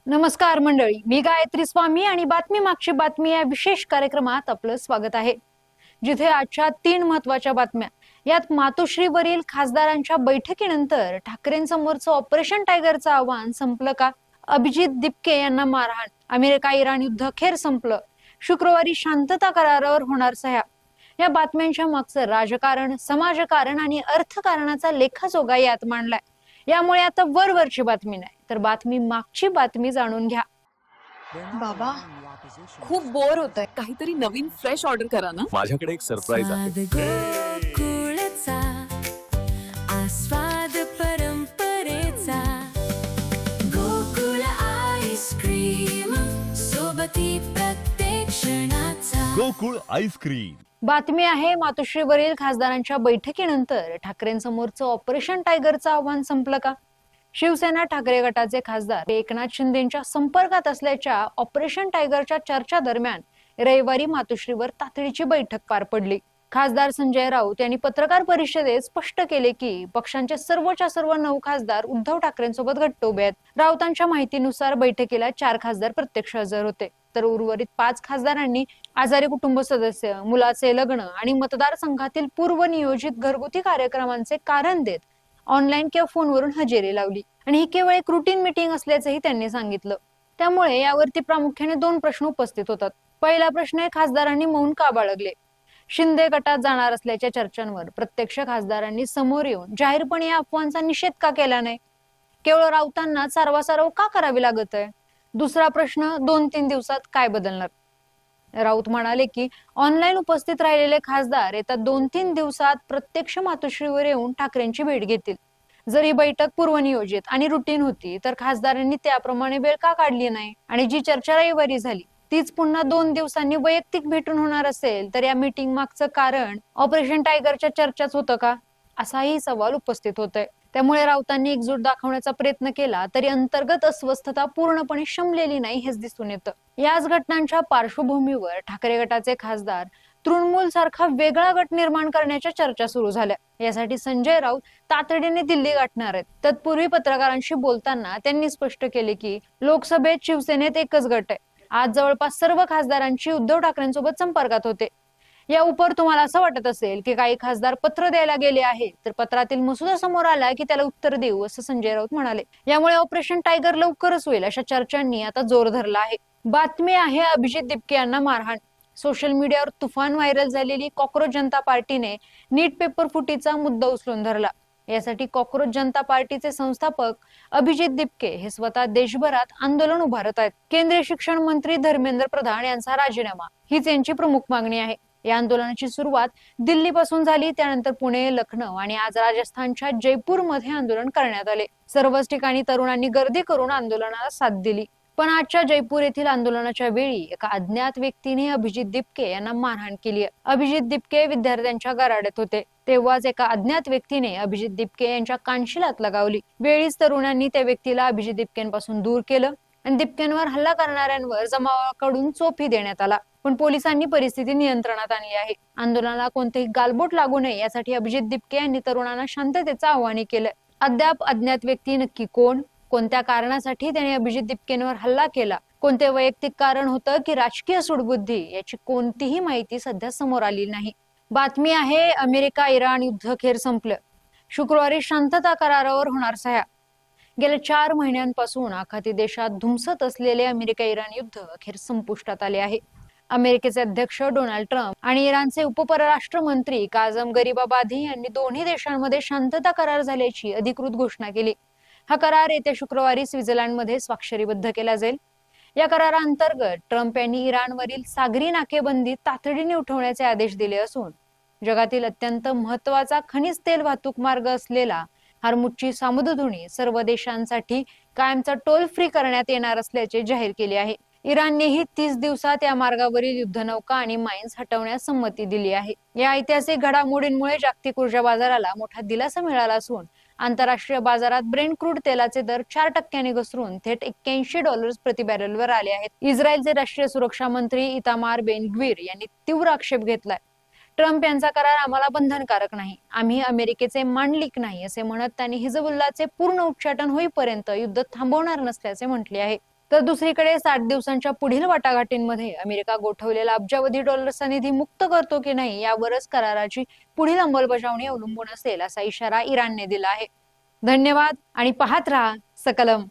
नमस्कार मंडळी, मी गायत्री स्वामी आणि बातमी मागची बातमी या विशेष कार्यक्रमात आपलं स्वागत आहे. जिथे आजच्या 3 महत्वाच्या बातम्या. यात मातोश्रीवरील खासदारांच्या बैठकीनंतर ठाकरेंसमोरचं ऑपरेशन टायगरचं आव्हान संपलं का? अभिजित दिपके यांना मारहाण, अमेरिका इराण युद्ध अखेर संपलं, शुक्रवारी शांतता करारावर होणार सह्या. या बातम्यांच्या मागचं राजकारण, समाजकारण आणि अर्थकारणाचा लेखाजोगा यात मांडलाय. यामुळे आता वरवरची बातमी नाही तर बातमी मागची बातमी जाणून घ्या. बाबा खूप बोर होतंय, काहीतरी नवीन फ्रेश ऑर्डर करा ना. माझ्याकडे एक सरप्राईज आहे. गोकुळचा आस्वाद परंपरेचा गोकुळ आईस्क्रीम सोबती प्रत्येक क्षणाचा गोकुळ आईस्क्रीम. बातमी आहे मातोश्रीवरील खासदारांच्या बैठकीनंतर ठाकरेंसमोरचं ऑपरेशन टायगरचं आव्हान संपलं का? शिवसेना ठाकरे गटाचे खासदार एकनाथ शिंदेच्या संपर्कात असल्याच्या ऑपरेशन टायगरच्या चर्चा दरम्यान रविवारी मातोश्रीवर तातडीची बैठक पार पडली. खासदार संजय राऊत यांनी पत्रकार परिषदेत स्पष्ट केले की पक्षांचे सर्वच्या सर्व 9 खासदार उद्धव ठाकरेंसोबत घट्ट उभे आहेत. राऊतांच्या माहितीनुसार बैठकीला 4 खासदार प्रत्यक्ष हजर होते, तर उर्वरित 5 खासदारांनी आजारी कुटुंब सदस्य, मुलाचे लग्न आणि मतदारसंघातील पूर्वनियोजित घरगुती कार्यक्रमांचे कारण देत ऑनलाईन किंवा फोनवरून हजेरी लावली आणि ही केवळ एक रुटीन मीटिंग असल्याचंही त्यांनी सांगितलं. त्यामुळे यावरती प्रामुख्याने 2 प्रश्न उपस्थित होतात. पहिला प्रश्न आहे, खासदारांनी मौन का बाळगले? शिंदे गटात जाणार असल्याच्या चर्चांवर प्रत्यक्ष खासदारांनी समोर येऊन जाहीरपणे या अफवांचा निषेध का केला नाही? केवळ राऊतांना सारवासारव का करावी लागत आहे? दुसरा प्रश्न, 2-3 दिवसात काय बदलणार? राऊत म्हणाले की ऑनलाईन उपस्थित राहिलेले खासदार येत्या 2-3 दिवसात प्रत्यक्ष मातोश्रीवर येऊन ठाकरेंची भेट घेतील. जर ही बैठक पूर्वनियोजित आणि रुटीन होती तर खासदारांनी त्याप्रमाणे वेळ का काढली नाही? आणि जी चर्चा रविवारी झाली तीच पुन्हा 2 दिवसांनी वैयक्तिक भेटून होणार असेल तर या मीटिंग मागचं कारण ऑपरेशन टायगरच्या चर्चाच होतं का? असाही सवाल उपस्थित होतोय. त्यामुळे राऊतांनी एकजूट दाखवण्याचा प्रयत्न केला तरी अंतर्गत अस्वस्थता पूर्णपणे शमलेली नाही हेच दिसून येतं. याच घटनांच्या पार्श्वभूमीवर ठाकरे गटाचे खासदार तृणमूल सारखा वेगळा गट निर्माण करण्याच्या चर्चा सुरू झाल्या. यासाठी संजय राऊत तातडीने दिल्ली गाठणार आहेत. तत्पूर्वी पत्रकारांशी बोलताना त्यांनी स्पष्ट केले की लोकसभेत शिवसेनेत एकच गट आहे. आज जवळपास सर्व खासदारांची उद्धव ठाकरेंसोबत संपर्कात होते. या उपर तुम्हाला असं वाटत असेल की काही खासदार पत्र द्यायला गेले आहे तर पत्रातील मसुदा समोर आला की त्याला उत्तर देऊ, असं संजय राऊत म्हणाले. यामुळे ऑपरेशन टायगर लवकरच होईल अशा चर्चांनी आता जोर धरला आहे. बातमी आहे, अभिजित दिपके यांना मारहाण. सोशल मीडियावर तुफान व्हायरल झालेली कॉक्रोच जनता पार्टीने नीट पेपर फुटीचा मुद्दा उचलून धरला. यासाठी कॉक्रोच जनता पार्टीचे संस्थापक अभिजित दिपके हे स्वतः देशभरात आंदोलन उभारत आहेत. केंद्रीय शिक्षण मंत्री धर्मेंद्र प्रधान यांचा राजीनामा हीच यांची प्रमुख मागणी आहे. या आंदोलनाची सुरुवात दिल्लीपासून झाली, त्यानंतर पुणे, लखनौ आणि आज राजस्थानच्या जयपूरमध्ये आंदोलन करण्यात आले. सर्वच ठिकाणी तरुणांनी गर्दी करून आंदोलनाला साथ दिली. पण आजच्या जयपूर येथील आंदोलनाच्या वेळी एका अज्ञात व्यक्तीने अभिजित दिपके यांना मारहाण केली. अभिजित दिपके विद्यार्थ्यांच्या गराड्यात होते तेव्हाच एका अज्ञात व्यक्तीने अभिजित दिपके यांच्या कानशिलात लगावली. वेळीच तरुणांनी त्या व्यक्तीला अभिजित दिपकेंपासून दूर केलं आणि दिपकेंवर हल्ला करणाऱ्यांवर जमावाकडून चोपही देण्यात आला. पण पोलिसांनी परिस्थिती नियंत्रणात आणली आहे. आंदोलनाला कोणतेही गालबोट लागू नये यासाठी अभिजित दिपके यांनी तरुणांना शांततेचं आवाहन केलं. अद्याप अज्ञात व्यक्ती नक्की कोण, कोणत्या कारणासाठी त्याने अभिजित दिपकेंवर हल्ला केला, कोणते वैयक्तिक कारण होतं की राजकीय सूडबुद्धी, याची कोणतीही माहिती सध्या समोर आली नाही. बातमी आहे, अमेरिका इराण युद्ध अखेर संपलं, शुक्रवारी शांतता करारावर होणार सह्या. गेल्या 4 महिन्यांपासून आखाती देशात धुमसत असलेले अमेरिका इराण युद्ध अखेर संपुष्टात आले आहे. अमेरिकेचे अध्यक्ष डोनाल्ड ट्रम्प आणि इराणचे उपपरराष्ट्र मंत्री काझम गरीबाबादी यांनी दोन्ही देशांमध्ये शांतता करार झाल्याची अधिकृत घोषणा केली. हा करार येत्या शुक्रवारी स्वित्झर्लंडमध्ये स्वाक्षरीबद्ध केला जाईल. या कराराअंतर्गत ट्रम्प यांनी इराणवरील सागरी नाकेबंदी तातडीने उठवण्याचे आदेश दिले असून जगातील अत्यंत महत्वाचा खनिज तेल वाहतूक मार्ग असलेला हॉर्मुझची सामुद्रधुनी सर्व देशांसाठी कायमचा टोल फ्री करण्यात येणार असल्याचे जाहीर केले आहे. इराणनेही 30 दिवसात या मार्गावरील युद्धनौका आणि माइन्स हटवण्यास संमती दिली आहे. या ऐतिहासिक घडामोडींमुळे जागतिक ऊर्जा बाजाराला मोठा दिलासा मिळाला असून आंतरराष्ट्रीय बाजारात ब्रेंट क्रूड तेलाचे दर 4% घसरून थेट $81 प्रति बॅरलवर आले आहेत. इस्रायलचे राष्ट्रीय सुरक्षा मंत्री इतामार बेन ग्वीर यांनी तीव्र आक्षेप घेतलाय. ट्रम्प यांचा करार आम्हाला बंधनकारक नाही, आम्ही अमेरिकेचे मांडलिक नाही असे म्हणत त्यांनी हिजबुल्लाचे पूर्ण उच्चाटन होईपर्यंत युद्ध थांबवणार नसल्याचे म्हटले आहे. तर दुसरीकडे 60 दिवसांच्या पुढील वाटाघाटींमध्ये अमेरिका गोठवलेला अब्जावधी डॉलर्सचा निधी मुक्त करतो की नाही यावरच कराराची पुढील अंमलबजावणी अवलंबून असेल असा इशारा इराणने दिला आहे. धन्यवाद आणि पाहत रहा सकलम.